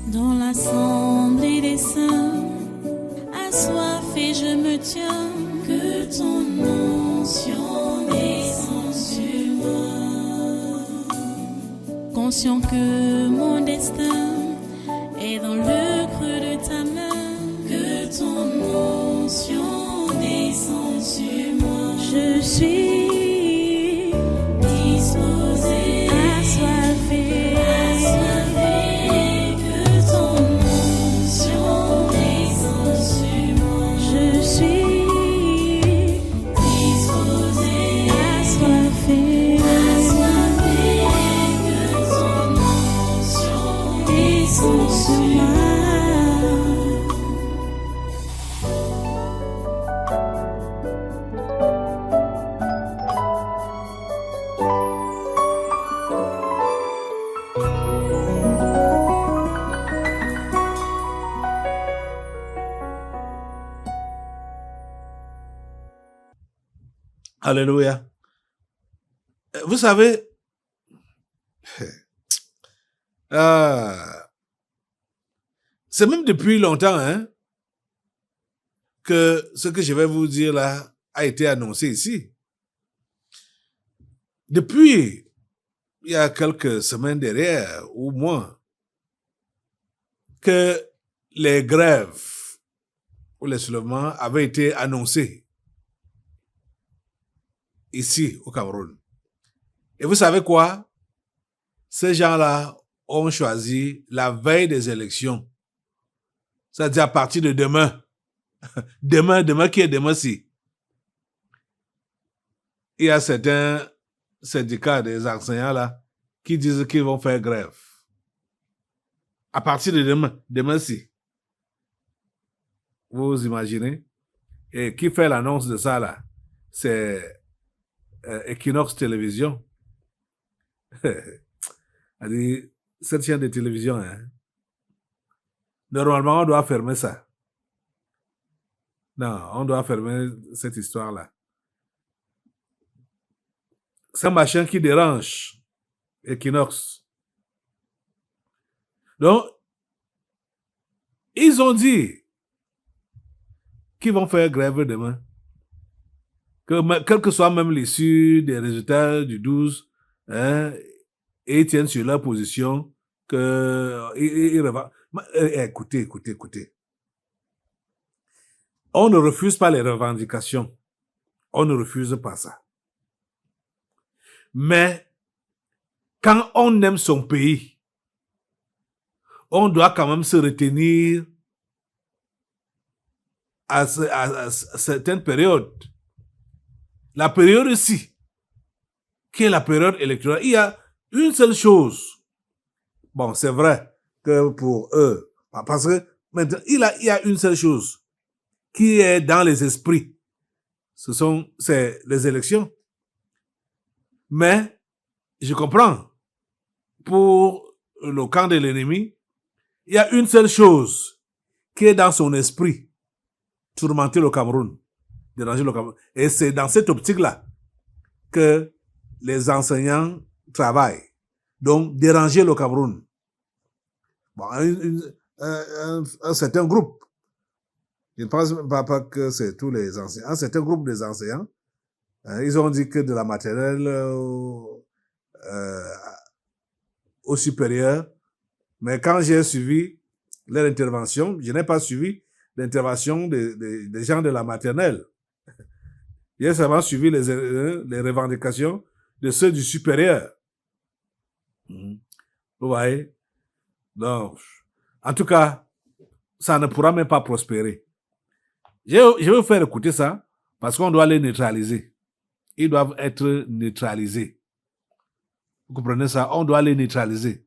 Dans l'assemblée des saints, assoiffé je me tiens, que ton onction descende sur moi. Conscient que mon destin est dans le creux de ta main, que ton onction descende sur moi. Je suis disposé, assoiffé, que ton onction descende sur moi. Je suis disposé, assoiffé, que ton onction descende sur moi. Alléluia. Vous savez, c'est même depuis longtemps que ce que je vais vous dire là a été annoncé ici. Depuis il y a quelques semaines derrière ou moins que les grèves ou les soulèvements avaient été annoncés ici au Cameroun. Et vous savez quoi? Ces gens-là ont choisi la veille des élections. C'est-à-dire à partir de demain. Demain qui est demain-ci. Il y a certains syndicats des enseignants là qui disent qu'ils vont faire grève. À partir de demain-ci. Vous imaginez? Et qui fait l'annonce de ça là? C'est Equinox Télévision. Cette chaîne de télévision, normalement, on doit fermer ça. Non, on doit fermer cette histoire-là. C'est un machin qui dérange Equinox. Donc, ils ont dit qu'ils vont faire grève demain. Quelle que soit même l'issue des résultats du 12, et ils tiennent sur leur position écoutez. On ne refuse pas les revendications. On ne refuse pas ça. Mais quand on aime son pays, on doit quand même se retenir à certaines périodes. La période ici, qui est la période électorale, il y a une seule chose. Bon, c'est vrai que pour eux, parce que maintenant, il y a une seule chose qui est dans les esprits. C'est les élections. Mais, je comprends, pour le camp de l'ennemi, il y a une seule chose qui est dans son esprit. Tourmenter le Cameroun. Déranger le Cameroun. Et c'est dans cette optique-là que les enseignants travaillent. Donc, déranger le Cameroun. Bon, un certain groupe, je ne pense pas que c'est tous les enseignants, un certain groupe des enseignants, ils ont dit que de la maternelle au supérieur, mais quand j'ai suivi leur intervention, je n'ai pas suivi l'intervention des gens de la maternelle. J'ai seulement suivi les revendications de ceux du supérieur. Vous voyez? Donc, en tout cas, ça ne pourra même pas prospérer. Je vais vous faire écouter ça parce qu'on doit les neutraliser. Ils doivent être neutralisés. Vous comprenez ça? On doit les neutraliser.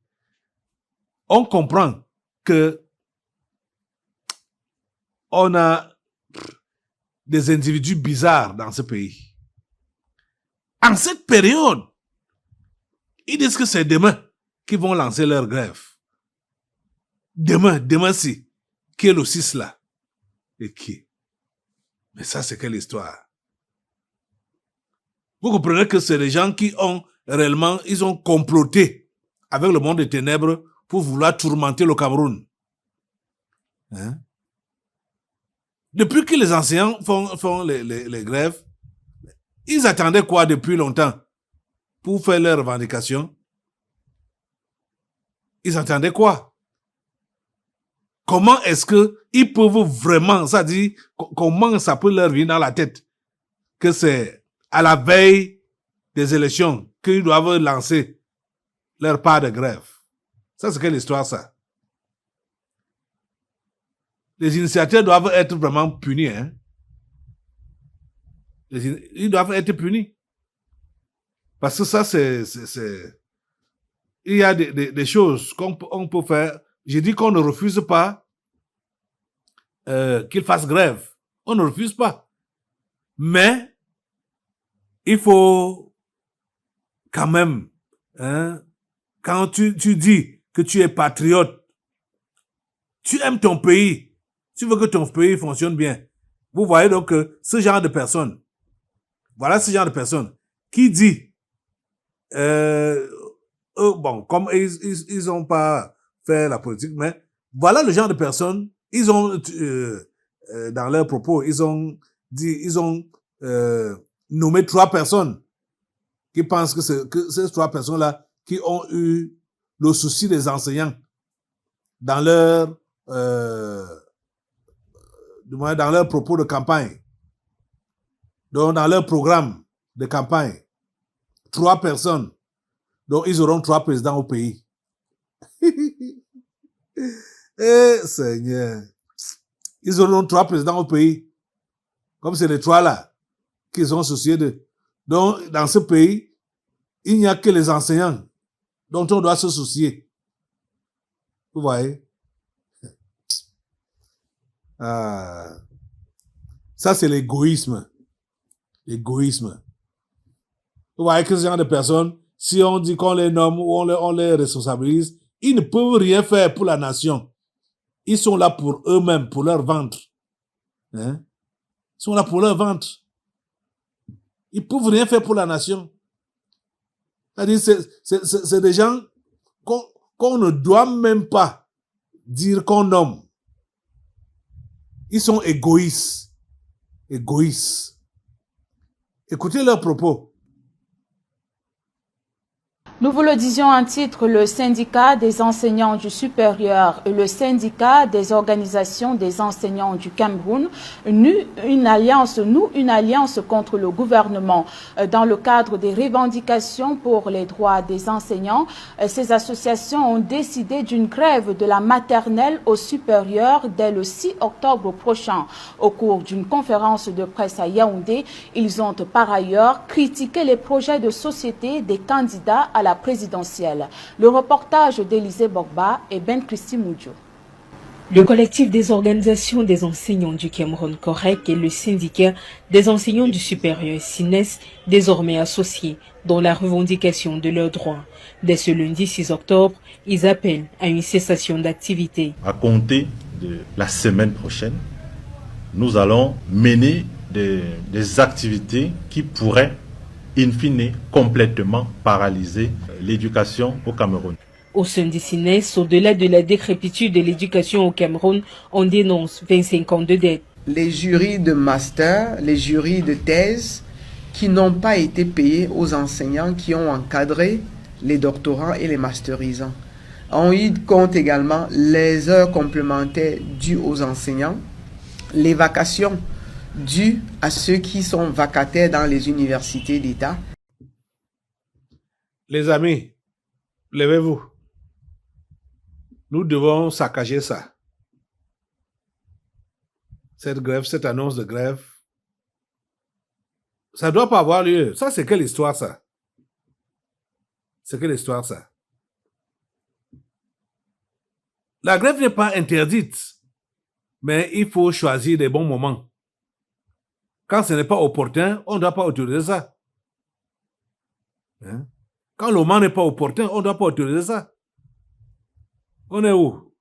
On comprend que on a des individus bizarres dans ce pays. En cette période, ils disent que c'est demain qu'ils vont lancer leur grève. Demain-ci, qui est le 6 là. Et qui? Mais ça, c'est quelle histoire? Vous comprenez que c'est les gens qui ont réellement, ils ont comploté avec le monde des ténèbres pour vouloir tourmenter le Cameroun. Hein? Depuis que les enseignants font les grèves, ils attendaient quoi depuis longtemps pour faire leurs revendications? Ils attendaient quoi? Comment est-ce qu'ils peuvent vraiment, ça dit, comment ça peut leur venir dans la tête que c'est à la veille des élections qu'ils doivent lancer leur part de grève? Ça, c'est quelle histoire, ça? Les initiateurs doivent être vraiment punis, hein? Ils doivent être punis. Parce que ça, il y a des choses qu'on peut faire. J'ai dit qu'on ne refuse pas qu'ils fassent grève. On ne refuse pas. Mais il faut quand même, hein, quand tu dis que tu es patriote, tu aimes ton pays, tu veux que ton pays fonctionne bien. Vous voyez donc que ce genre de personnes, voilà ce genre de personnes qui dit, bon, comme ils ont pas fait la politique, mais voilà le genre de personnes, ils ont, dans leurs propos, ils ont nommé 3 personnes qui pensent que ces 3 personnes-là qui ont eu le souci des enseignants dans leur propos de campagne, donc dans leur programme de campagne. 3 personnes, donc ils auront 3 présidents au pays. Eh Seigneur, ils auront 3 présidents au pays, comme c'est les 3 là qu'ils ont soucié de. Donc dans ce pays, il n'y a que les enseignants dont on doit se soucier. Vous voyez? Ah, ça c'est l'égoïsme. L'égoïsme. Vous voyez que ce genre de personnes, si on dit qu'on les nomme ou on les responsabilise, ils ne peuvent rien faire pour la nation. Ils sont là pour eux-mêmes, pour leur ventre. Hein? Ils sont là pour leur ventre. Ils ne peuvent rien faire pour la nation. C'est-à-dire, c'est des gens qu'on ne doit même pas dire qu'on nomme. Ils sont égoïstes. Égoïstes. Écoutez leurs propos. Nous vous le disions en titre, le syndicat des enseignants du supérieur et le syndicat des organisations des enseignants du Cameroun nouent une alliance contre le gouvernement. Dans le cadre des revendications pour les droits des enseignants, ces associations ont décidé d'une grève de la maternelle au supérieur dès le 6 octobre prochain. Au cours d'une conférence de presse à Yaoundé, ils ont par ailleurs critiqué les projets de société des candidats à la présidentielle. Le reportage d'Élisée Bogba et Ben Christy Moudjo. Le collectif des organisations des enseignants du Cameroun Correct et le syndicat des enseignants du supérieur SINES, désormais associés dans la revendication de leurs droits. Dès ce lundi 6 octobre, ils appellent à une cessation d'activité. À compter de la semaine prochaine, nous allons mener des activités qui pourraient in fine, complètement paralyser l'éducation au Cameroun. Au sein du SINES, au-delà de la décrépitude de l'éducation au Cameroun, on dénonce 25 ans de dette. Les jurys de master, les jurys de thèse qui n'ont pas été payés aux enseignants qui ont encadré les doctorants et les masterisants. On y compte également les heures complémentaires dues aux enseignants, les vacations dues à ceux qui sont vacataires dans les universités d'État. Les amis, levez-vous. Nous devons saccager ça. Cette grève, cette annonce de grève, ça ne doit pas avoir lieu. Ça, c'est quelle histoire, ça? C'est quelle histoire, ça? La grève n'est pas interdite, mais il faut choisir des bons moments. Quand ce n'est pas opportun, on ne doit pas autoriser ça. Hein? Quand le moment n'est pas opportun, on ne doit pas autoriser ça. On est où?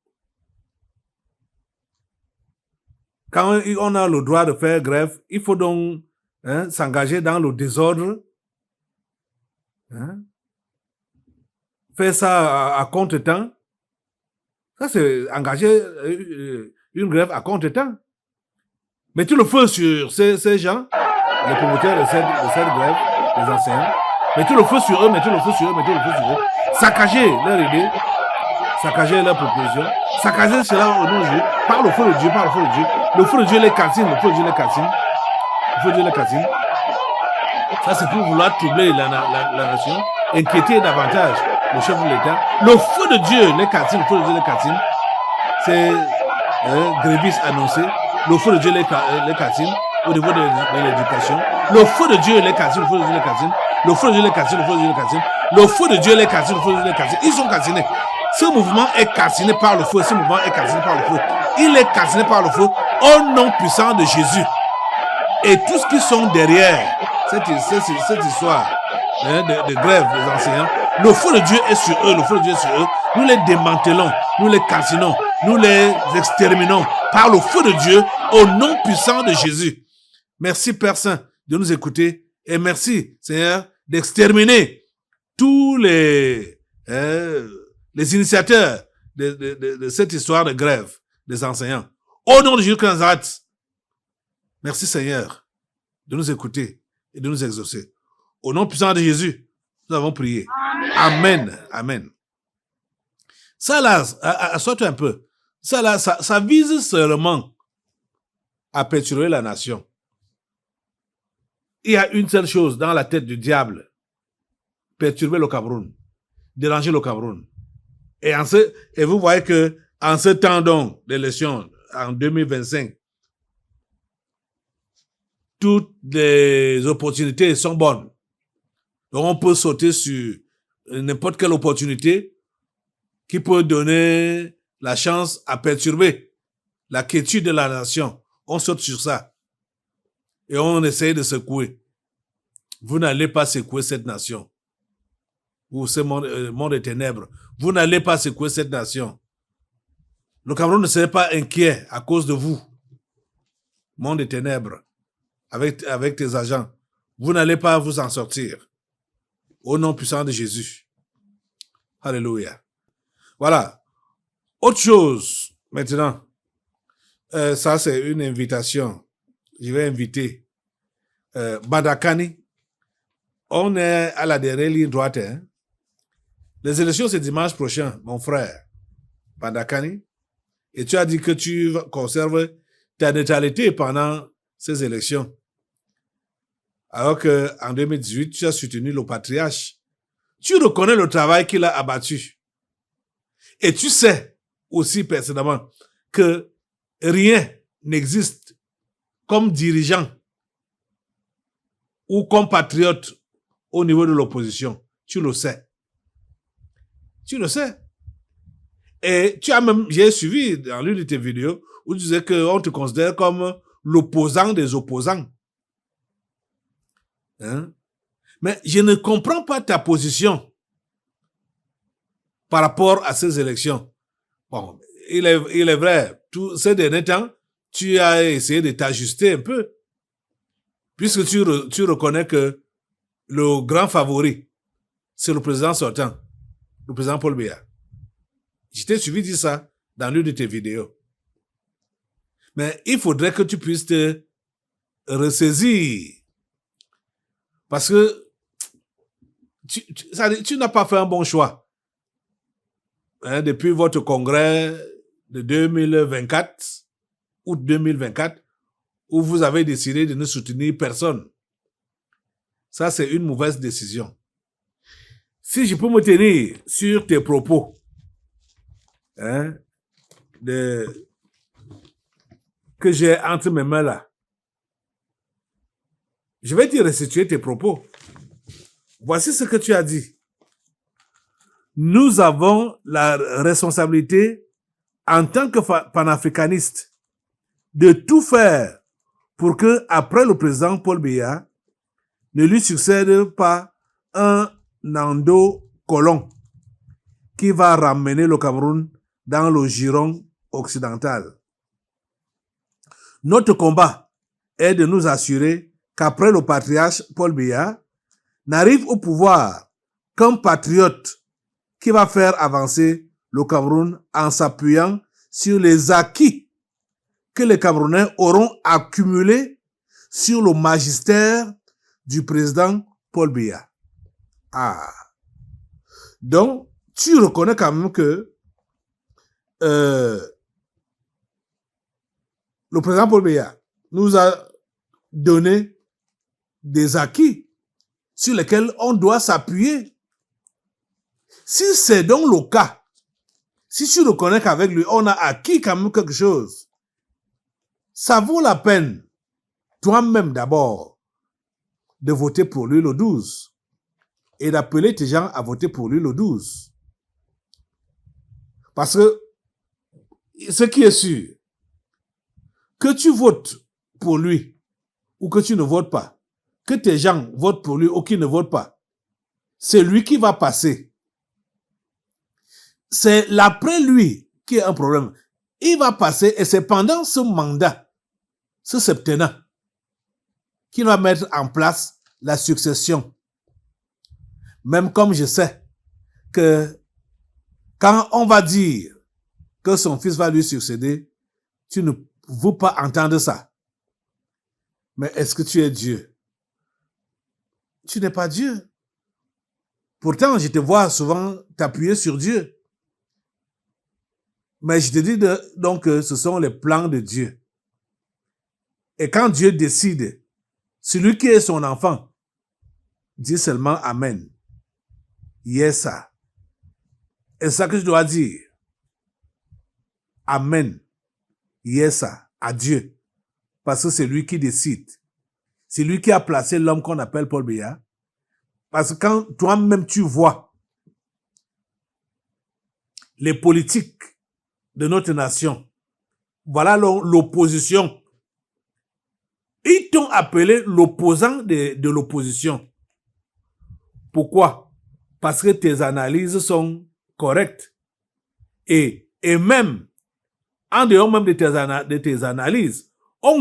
Quand on a le droit de faire grève, il faut donc s'engager dans le désordre. Hein? Faire ça à contre-temps. Ça, c'est engager une grève à contre-temps. Mettez le feu sur ces gens, les promoteurs de cette grève, les enseignants. Mettez le feu sur eux, mettez le feu sur eux, mettez le feu sur eux. Saccagez leur idée, saccagez leur proposition, saccagez cela au nom de Dieu, par le feu de Dieu, par le feu de Dieu. Le feu de Dieu les calcine, le feu de Dieu les calcine. Le feu de Dieu les calcine. Ça, c'est pour vouloir troubler la nation, inquiéter davantage le chef de l'État. Le feu de Dieu les calcine, le feu de Dieu les calcine. C'est grévistes annoncé. Le feu de Dieu les calcine au niveau de l'éducation. Le feu de Dieu les calcine, le feu de Dieu les calcine. Le feu de Dieu les calcine, le feu de Dieu les calcine. Le feu de Dieu les calcine, le feu de Dieu les calcine. Ils sont calcinés. Ce mouvement est calciné par le feu. Ce mouvement est calciné par le feu. Il est calciné par le feu au nom puissant de Jésus. Et tous ceux qui sont derrière cette histoire de grève des enseignants, le feu de Dieu est sur eux, le feu de Dieu est sur eux. Nous les démantelons, nous les calcinons, nous les exterminons par le feu de Dieu au nom puissant de Jésus. Merci Père Saint de nous écouter et merci Seigneur d'exterminer tous les initiateurs de cette histoire de grève des enseignants. Au nom de Jésus de Nazareth, merci Seigneur de nous écouter et de nous exaucer. Au nom puissant de Jésus, nous avons prié. Amen. Amen. Ça là, assois-toi un peu. Ça là, ça vise seulement à perturber la nation. Il y a une seule chose dans la tête du diable. Perturber le Cameroun. Déranger le Cameroun. Et vous voyez que en ce temps donc d'élection, en 2025, toutes les opportunités sont bonnes. Donc on peut sauter sur n'importe quelle opportunité qui peut donner la chance à perturber la quiétude de la nation. On saute sur ça. Et on essaye de secouer. Vous n'allez pas secouer cette nation. Ou ce monde des ténèbres. Vous n'allez pas secouer cette nation. Le Cameroun ne serait pas inquiet à cause de vous. Monde des ténèbres. Avec tes agents. Vous n'allez pas vous en sortir. Au nom puissant de Jésus. Alléluia. Voilà. Autre chose, maintenant. Ça, c'est une invitation. Je vais inviter Badakani. On est à la dernière ligne droite. Hein? Les élections, c'est dimanche prochain, mon frère. Badakani. Et tu as dit que tu conserves ta neutralité pendant ces élections. Alors qu'en 2018, tu as soutenu le patriarche. Tu reconnais le travail qu'il a abattu. Et tu sais aussi personnellement que rien n'existe comme dirigeant ou comme patriote au niveau de l'opposition. Tu le sais. Tu le sais. Et tu as même, j'ai suivi dans l'une de tes vidéos où tu disais qu'on te considère comme l'opposant des opposants. Hein? Mais je ne comprends pas ta position par rapport à ces élections. Bon, il est vrai, tous ces derniers temps, tu as essayé de t'ajuster un peu, puisque tu reconnais que le grand favori, c'est le président sortant, le président Paul Biya. Je t'ai suivi dire ça dans l'une de tes vidéos. Mais il faudrait que tu puisses te ressaisir. Parce que tu n'as pas fait un bon choix. Hein, depuis votre congrès de 2024, août 2024, où vous avez décidé de ne soutenir personne. Ça, c'est une mauvaise décision. Si je peux me tenir sur tes propos, hein, que j'ai entre mes mains là, je vais te restituer tes propos. Voici ce que tu as dit. Nous avons la responsabilité, en tant que panafricanistes, de tout faire pour que, après le président Paul Biya, ne lui succède pas un Nando colon qui va ramener le Cameroun dans le giron occidental. Notre combat est de nous assurer qu'après le patriarche Paul Biya, n'arrive au pouvoir qu'un patriote qui va faire avancer le Cameroun en s'appuyant sur les acquis que les Camerounais auront accumulés sur le magistère du président Paul Biya. Ah. Donc, tu reconnais quand même que le président Paul Biya nous a donné des acquis sur lesquels on doit s'appuyer. Si c'est donc le cas, si tu reconnais qu'avec lui, on a acquis quand même quelque chose, ça vaut la peine, toi-même d'abord, de voter pour lui le 12 et d'appeler tes gens à voter pour lui le 12. Parce que ce qui est sûr, que tu votes pour lui ou que tu ne votes pas, que tes gens votent pour lui ou qu'ils ne votent pas, c'est lui qui va passer. C'est l'après lui qui est un problème. Il va passer et c'est pendant ce mandat, ce septennat, qu'il va mettre en place la succession. Même comme je sais que quand on va dire que son fils va lui succéder, tu ne veux pas entendre ça. Mais est-ce que tu es Dieu? Tu n'es pas Dieu. Pourtant, je te vois souvent t'appuyer sur Dieu. Mais je te dis donc que ce sont les plans de Dieu. Et quand Dieu décide, celui qui est son enfant, dit seulement Amen. Yes, ça. Et c'est ça que je dois dire. Amen. Yes, ça. À Dieu. Parce que c'est lui qui décide. C'est lui qui a placé l'homme qu'on appelle Paul Biya. Parce que quand toi-même tu vois les politiques de notre nation, voilà l'opposition. Ils t'ont appelé l'opposant de l'opposition. Pourquoi? Parce que tes analyses sont correctes. Et même, en dehors même de tes analyses, on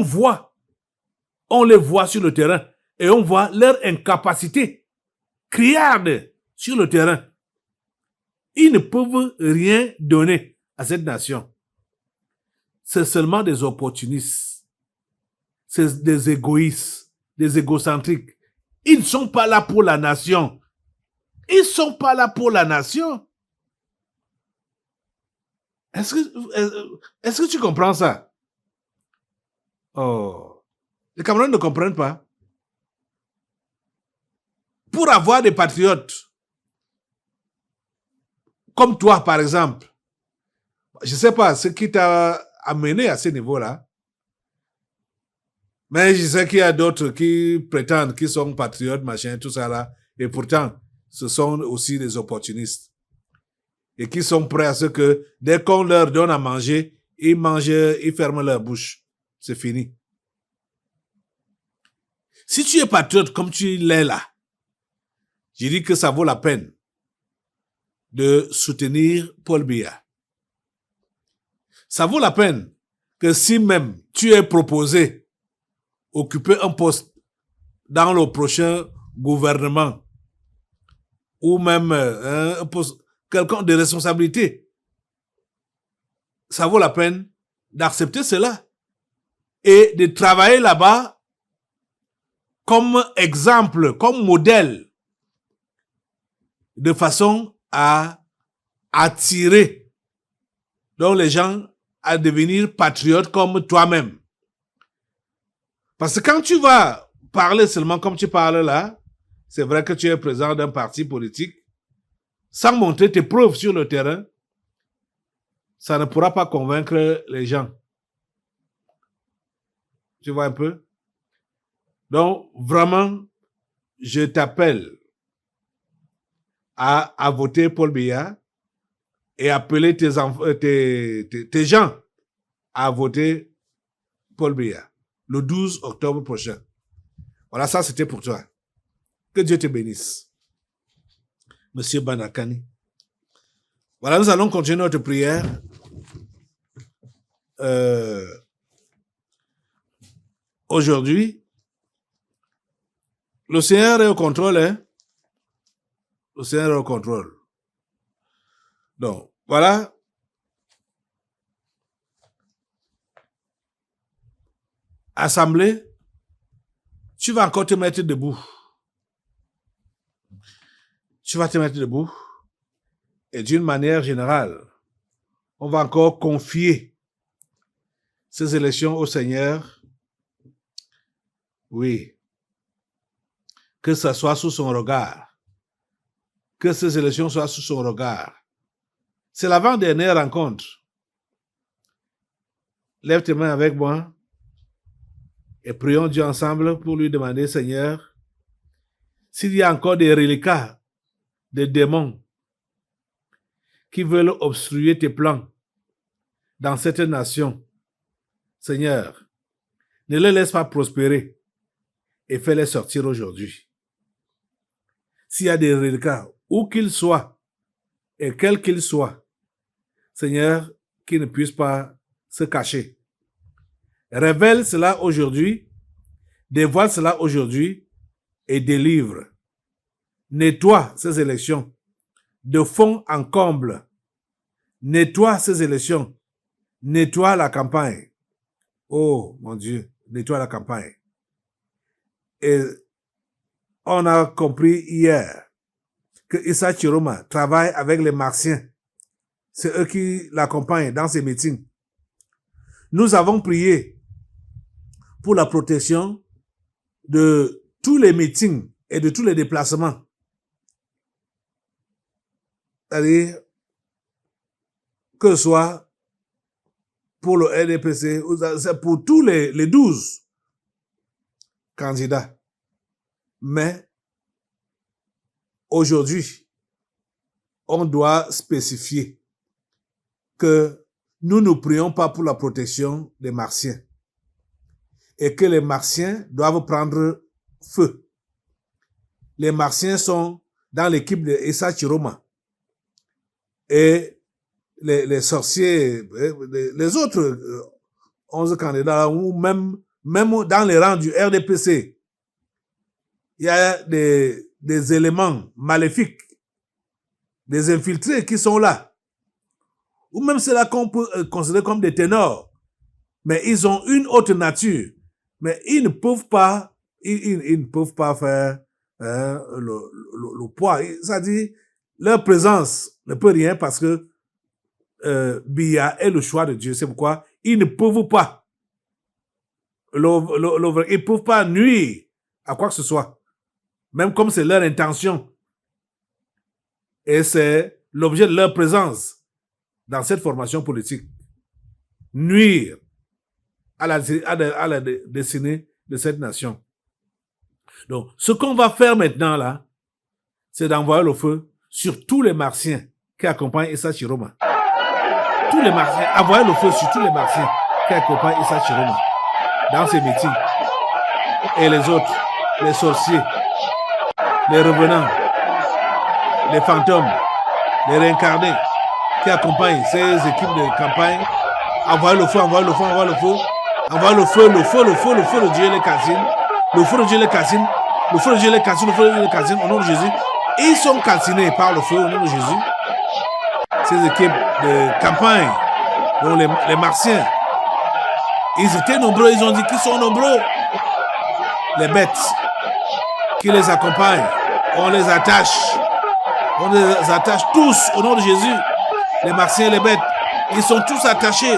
les voit sur le terrain et on voit leur incapacité criarde sur le terrain. Ils ne peuvent rien donner à cette nation. C'est seulement des opportunistes. C'est des égoïstes, des égocentriques. Ils ne sont pas là pour la nation. Ils ne sont pas là pour la nation. Est-ce que tu comprends ça? Oh. Les Camerounais ne comprennent pas. Pour avoir des patriotes, comme toi par exemple, je ne sais pas ce qui t'a amené à ce niveau-là, mais je sais qu'il y a d'autres qui prétendent qu'ils sont patriotes, machin, tout ça là, et pourtant, ce sont aussi des opportunistes. Et qui sont prêts à ce que, dès qu'on leur donne à manger, ils mangent, ils ferment leur bouche. C'est fini. Si tu es patriote comme tu l'es là, je dis que ça vaut la peine de soutenir Paul Biya. Ça vaut la peine que si même tu es proposé occuper un poste dans le prochain gouvernement ou même un poste quelqu'un de responsabilité, ça vaut la peine d'accepter cela et de travailler là-bas comme exemple, comme modèle, de façon à attirer donc les gens à devenir patriotes comme toi-même. Parce que quand tu vas parler seulement comme tu parles là, c'est vrai que tu es président d'un parti politique, sans montrer tes preuves sur le terrain, ça ne pourra pas convaincre les gens. Tu vois un peu? Donc, vraiment, je t'appelle à voter Paul Biya et appeler tes gens à voter Paul Biya le 12 octobre prochain. Voilà, ça c'était pour toi. Que Dieu te bénisse. Monsieur Banakani. Voilà, nous allons continuer notre prière. Aujourd'hui, le Seigneur est au contrôle, hein? Le Seigneur est au contrôle. Donc, Voilà. Assemblée, tu vas encore te mettre debout. Tu vas te mettre debout. Et d'une manière générale, on va encore confier ces élections au Seigneur. Oui. Que ça soit sous son regard. Que ces élections soient sous son regard. C'est l'avant-dernière rencontre. Lève tes mains avec moi et prions Dieu ensemble pour lui demander, Seigneur, s'il y a encore des reliquats, des démons qui veulent obstruer tes plans dans cette nation, Seigneur, ne les laisse pas prospérer et fais-les sortir aujourd'hui. S'il y a des reliquats, où qu'ils soient et quels qu'ils soient, Seigneur, qu'ils ne puissent pas se cacher. Révèle cela aujourd'hui, dévoile cela aujourd'hui et délivre. Nettoie ces élections de fond en comble. Nettoie ces élections. Nettoie la campagne. Oh mon Dieu, nettoie la campagne. Et on a compris hier que Issa Chiroma travaille avec les Martiens. C'est eux qui l'accompagnent dans ses meetings. Nous avons prié pour la protection de tous les meetings et de tous les déplacements. C'est-à-dire que ce soit pour le RDPC, pour tous les 12 candidats. Mais aujourd'hui, on doit spécifier que nous ne prions pas pour la protection des Martiens et que les Martiens doivent prendre feu. Les Martiens sont dans l'équipe de Issa Chiroma et les sorciers, les autres 11 candidats, ou même dans les rangs du RDPC, il y a des éléments maléfiques, des infiltrés qui sont là. Ou même ceux-là qu'on peut considérer comme des ténors. Mais ils ont une autre nature. Mais ils ne peuvent pas, ils ne peuvent pas faire le poids. Ça dit, leur présence ne peut rien parce que Biya est le choix de Dieu. C'est pourquoi ils ne peuvent pas. Ils ne peuvent pas nuire à quoi que ce soit. Même comme c'est leur intention. Et c'est l'objet de leur présence dans cette formation politique. Nuire à la destinée de cette nation. Donc, ce qu'on va faire maintenant, là, c'est d'envoyer le feu sur tous les Martiens qui accompagnent Issa Chiroma. Tous les Martiens, envoyer le feu sur tous les Martiens qui accompagnent Issa Chiroma dans ces meetings. Et les autres, les sorciers, les revenants, les fantômes, les réincarnés qui accompagnent ces équipes de campagne. Envoyer le feu, envoyer le feu, envoyer le feu. Envoyer le feu de Dieu les calcine. Le feu de Dieu les calcine. Le feu de Dieu les calcine, le feu de Dieu les calcine au nom de Jésus. Ils sont calcinés par le feu au nom de Jésus. Ces équipes de campagne, donc les Martiens, ils étaient nombreux, ils ont dit qu'ils sont nombreux. Les bêtes qui les accompagnent, on les attache. On les attache tous au nom de Jésus. Les Martiens et les bêtes, ils sont tous attachés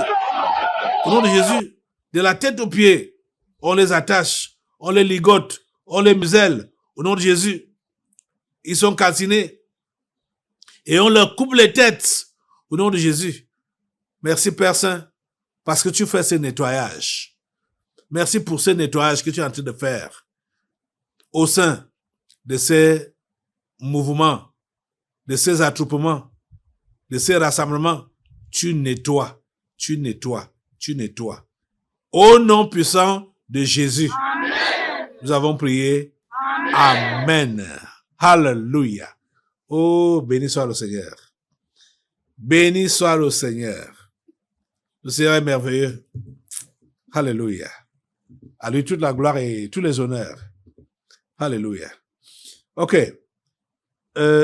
au nom de Jésus. De la tête aux pieds, on les attache, on les ligote, on les muselle au nom de Jésus. Ils sont calcinés et on leur coupe les têtes au nom de Jésus. Merci Père Saint parce que tu fais ce nettoyage. Merci pour ce nettoyage que tu es en train de faire au sein de ces mouvements, de ces attroupements, de ces rassemblements. Tu nettoies, tu nettoies, tu nettoies. Au nom puissant de Jésus, amen. Nous avons prié. Amen. Amen. Alléluia. Oh, béni soit le Seigneur. Béni soit le Seigneur. Le Seigneur est merveilleux. Alléluia. À lui toute la gloire et tous les honneurs. Alléluia. OK.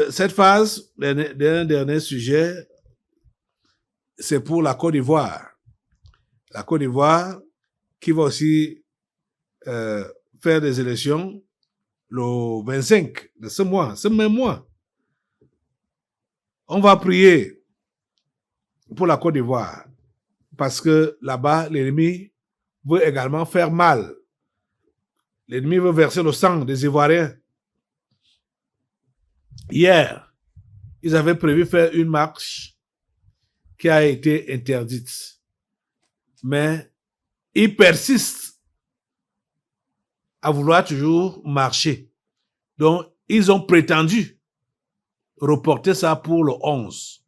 Cette phase, un dernier sujet, c'est pour la Côte d'Ivoire. La Côte d'Ivoire qui va aussi faire des élections le 25 de ce même mois. On va prier pour la Côte d'Ivoire parce que là-bas, l'ennemi veut également faire mal. L'ennemi veut verser le sang des Ivoiriens. Hier, ils avaient prévu faire une marche qui a été interdite. Mais ils persistent à vouloir toujours marcher. Donc, ils ont prétendu reporter ça pour le 11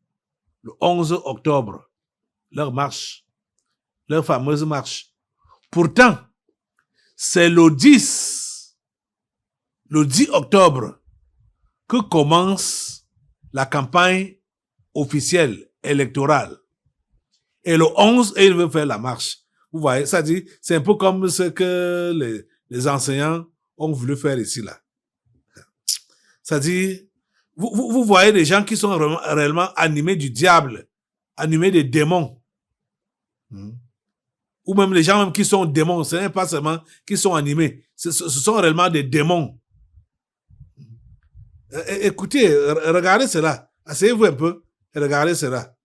octobre, leur marche, leur fameuse marche. Pourtant, c'est le 10 octobre que commence la campagne officielle électorale. Et le 11, ils veulent faire la marche. Vous voyez, ça dit, c'est un peu comme ce que les enseignants ont voulu faire ici, là. Ça dit, vous voyez des gens qui sont réellement animés du diable, animés des démons. Ou même les gens même qui sont démons, ce n'est pas seulement qui sont animés, ce sont réellement des démons. Écoutez, regardez cela. Asseyez-vous un peu et regardez cela.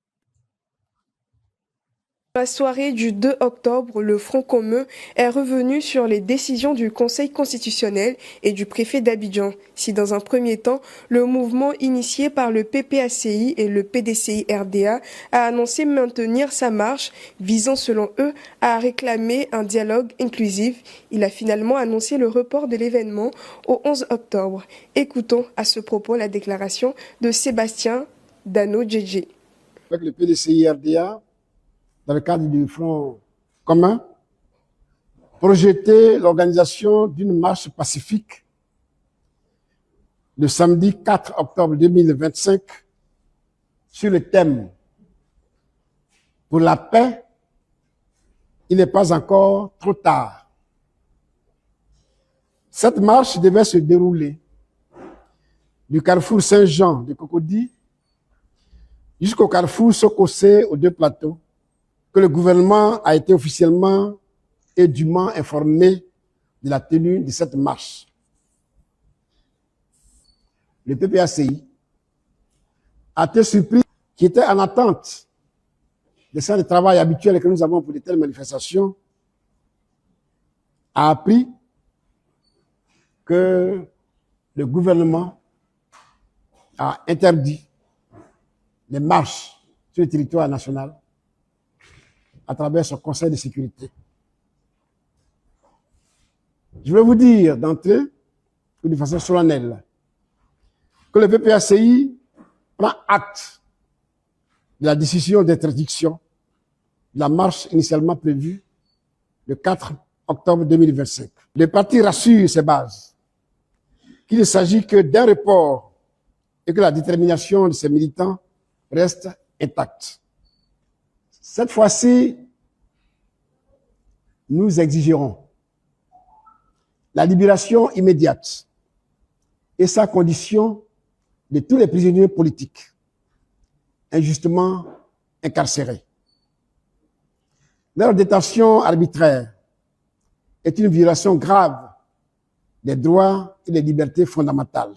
La soirée du 2 octobre, le Front commun est revenu sur les décisions du Conseil constitutionnel et du préfet d'Abidjan. Si dans un premier temps, le mouvement initié par le PPACI et le PDCI-RDA a annoncé maintenir sa marche, visant selon eux à réclamer un dialogue inclusif, il a finalement annoncé le report de l'événement au 11 octobre. Écoutons à ce propos la déclaration de Sébastien Dano-Djedje. Avec le PDCI-RDA, dans le cadre du Front commun, projeter l'organisation d'une marche pacifique le samedi 4 octobre 2025 sur le thème « Pour la paix, il n'est pas encore trop tard ». Cette marche devait se dérouler du carrefour Saint-Jean de Cocody jusqu'au carrefour Sokosé aux deux plateaux, que le gouvernement a été officiellement et dûment informé de la tenue de cette marche. Le PPACI a été surpris, qui était en attente des séances de travail habituelles que nous avons pour de telles manifestations, a appris que le gouvernement a interdit les marches sur le territoire national à travers son Conseil de sécurité. Je vais vous dire d'entrée, de façon solennelle, que le PPACI prend acte de la décision d'interdiction de la marche initialement prévue le 4 octobre 2025. Le parti rassure ses bases qu'il ne s'agit que d'un report et que la détermination de ses militants reste intacte. Cette fois-ci, nous exigerons la libération immédiate et sans condition de tous les prisonniers politiques injustement incarcérés. Leur détention arbitraire est une violation grave des droits et des libertés fondamentales.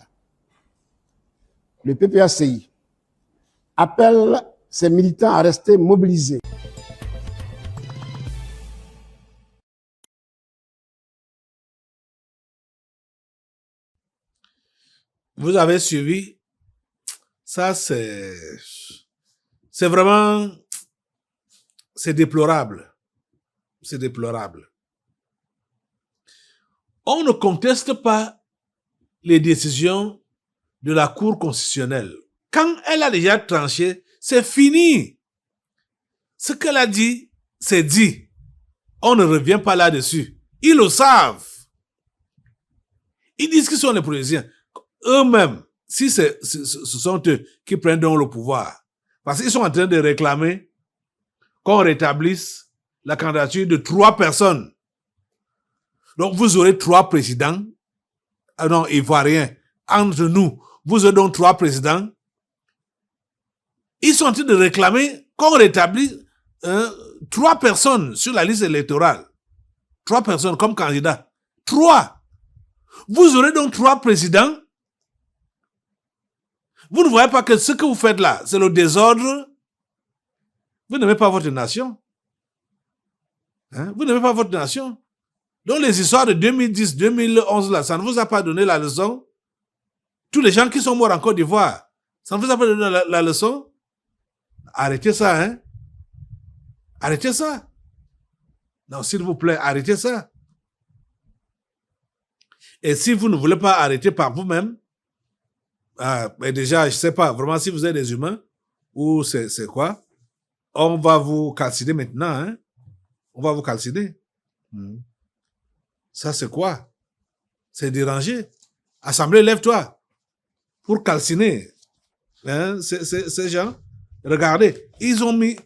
Le PPACI appelle ses militants à rester mobilisés. Vous avez suivi? Ça, c'est vraiment, c'est déplorable. C'est déplorable. On ne conteste pas les décisions de la Cour constitutionnelle. Quand elle a déjà tranché, c'est fini. Ce qu'elle a dit, c'est dit. On ne revient pas là-dessus. Ils le savent. Ils disent qu'ils sont les politiciens. Eux-mêmes, si ce sont eux qui prennent donc le pouvoir, parce qu'ils sont en train de réclamer qu'on rétablisse la candidature de 3 personnes. Donc, vous aurez 3 présidents, non, ivoiriens, entre nous. Vous aurez donc 3 présidents. Ils sont en train de réclamer qu'on rétablisse 3 personnes sur la liste électorale. 3 personnes comme candidats. 3. Vous aurez donc 3 présidents. Vous ne voyez pas que ce que vous faites là, c'est le désordre. Vous n'aimez pas votre nation. Hein? Vous n'aimez pas votre nation. Donc les histoires de 2010, 2011 là, ça ne vous a pas donné la leçon. Tous les gens qui sont morts en Côte d'Ivoire, ça ne vous a pas donné la leçon. Arrêtez ça, hein. Arrêtez ça. Non, s'il vous plaît, arrêtez ça. Et si vous ne voulez pas arrêter par vous-même, mais déjà, je ne sais pas, vraiment, si vous êtes des humains, ou c'est quoi, on va vous calciner maintenant, hein. On va vous calciner. Ça, c'est quoi? C'est déranger. Assemblée, lève-toi. Pour calciner. Hein, ces gens, regardez, ils ont mis...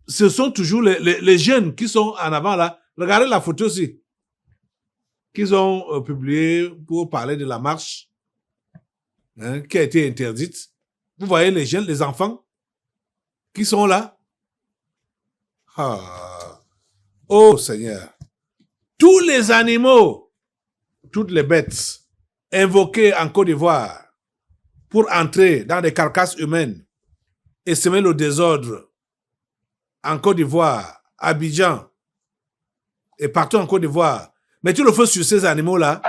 Ce sont toujours les jeunes qui sont en avant là. Regardez la photo aussi. Qu'ils ont publiée pour parler de la marche, hein, qui a été interdite. Vous voyez les jeunes, les enfants qui sont là. Oh Seigneur. Tous les animaux, toutes les bêtes invoquées en Côte d'Ivoire pour entrer dans des carcasses humaines et semer le désordre en Côte d'Ivoire, à Abidjan et partout en Côte d'Ivoire. Mettez le feu sur ces animaux-là,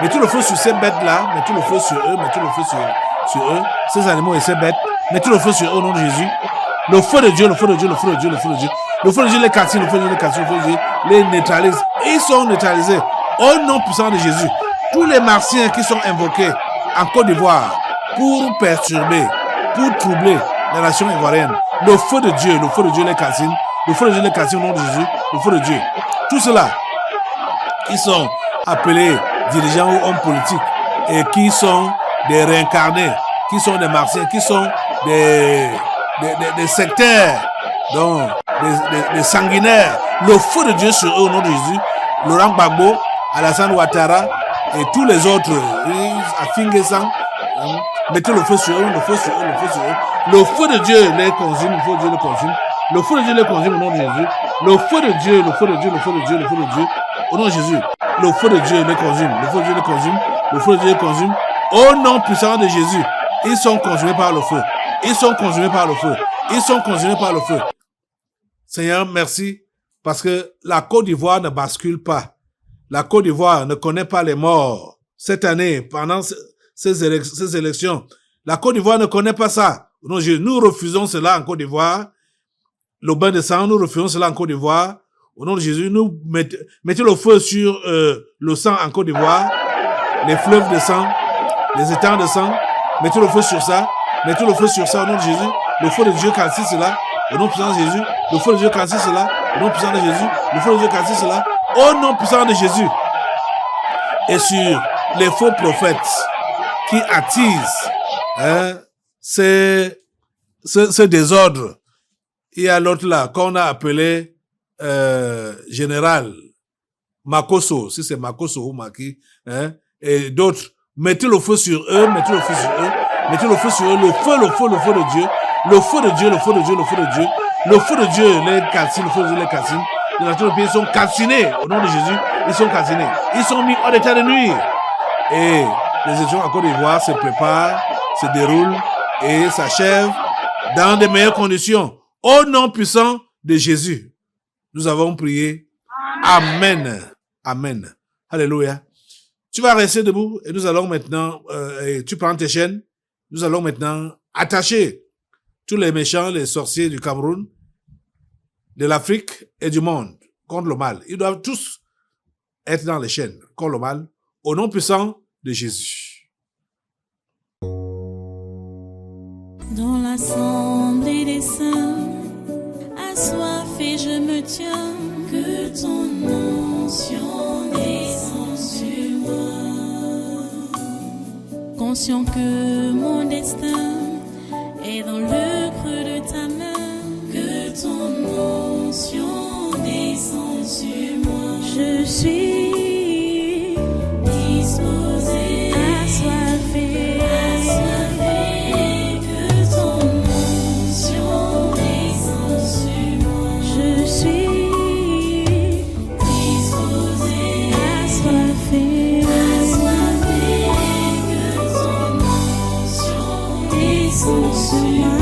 mettez le feu sur ces bêtes-là, mettez le feu sur eux, mettez le feu sur eux, ces animaux et ces bêtes, mettez le feu sur eux au nom de Jésus. Le feu de Dieu, le feu de Dieu, le feu de Dieu, le feu de Dieu. Le feu de Dieu les calcine, le feu de Dieu les calcine, le feu de Dieu les neutralise. Ils sont neutralisés au nom puissant de Jésus. Tous les martiens qui sont invoqués en Côte d'Ivoire pour perturber, pour troubler la nation ivoirienne, le feu de Dieu les calcine, le feu de Dieu les calcine au nom de Jésus, le feu de Dieu. Tout cela, qui sont appelés dirigeants ou hommes politiques et qui sont des réincarnés, qui sont des martiens, qui sont des sectaires, donc des sanguinaires. Le feu de Dieu sur eux au nom de Jésus. Laurent Gbagbo, Alassane Ouattara et tous les autres, Afinguessan, mettez le feu sur eux, le feu sur eux, le feu sur eux. Le feu de Dieu les consume, le feu de Dieu les consume. Le feu de Dieu les consume au nom de Jésus. Le feu de Dieu, le feu de Dieu, le feu de Dieu, le feu de Dieu. Au nom de Jésus. Le feu de Dieu les consume, le feu de Dieu les consume, le feu de Dieu les consume. Au nom puissant de Jésus. Ils sont consumés par le feu. Ils sont consumés par le feu. Ils sont consumés par le feu. Seigneur, merci, parce que la Côte d'Ivoire ne bascule pas. La Côte d'Ivoire ne connaît pas les morts. Cette année, pendant ces élections, la Côte d'Ivoire ne connaît pas ça. Non, nous refusons cela en Côte d'Ivoire. Le bain de sang, nous refusons cela en Côte d'Ivoire. Au nom de Jésus, nous mettez le feu sur le sang en Côte d'Ivoire, les fleuves de sang, les étangs de sang. Mettez le feu sur ça. Mettez le feu sur ça au nom de Jésus. Le feu de Dieu calcine cela. Au nom puissant de Jésus. Le feu de Dieu calcine cela. Au nom puissant de Jésus. Le feu de Dieu calcine cela. Au nom puissant de Jésus. Et sur les faux prophètes qui attisent ce désordre. Il y a l'autre là qu'on a appelé général Makoso, si c'est Makoso ou Maki, et d'autres. Mettez le feu sur eux, mettez le feu sur eux, mettez le feu sur eux, le feu de Dieu, le feu de Dieu, le feu de Dieu, le feu de Dieu, le feu de Dieu les calcine, le feu de Dieu les calcine. Les nations de pays sont calcinés au nom de Jésus, ils sont calcinés, ils sont mis hors d'état de nuire. Et les élections en Côte d'Ivoire se préparent, se déroulent et s'achèvent dans de meilleures conditions. Au nom puissant de Jésus, nous avons prié. Amen. Amen. Alléluia. Tu vas rester debout et nous allons maintenant, tu prends tes chaînes, nous allons maintenant attacher tous les méchants, les sorciers du Cameroun, de l'Afrique et du monde contre le mal. Ils doivent tous être dans les chaînes contre le mal, au nom puissant de Jésus. Dans l'assemblée des saints, assoiffé je me tiens, que ton onction descende sur moi. Conscient que mon destin est dans le creux de ta main, que ton onction descende sur moi. Je suis disposé, assoiffé, que ton onction essentieux.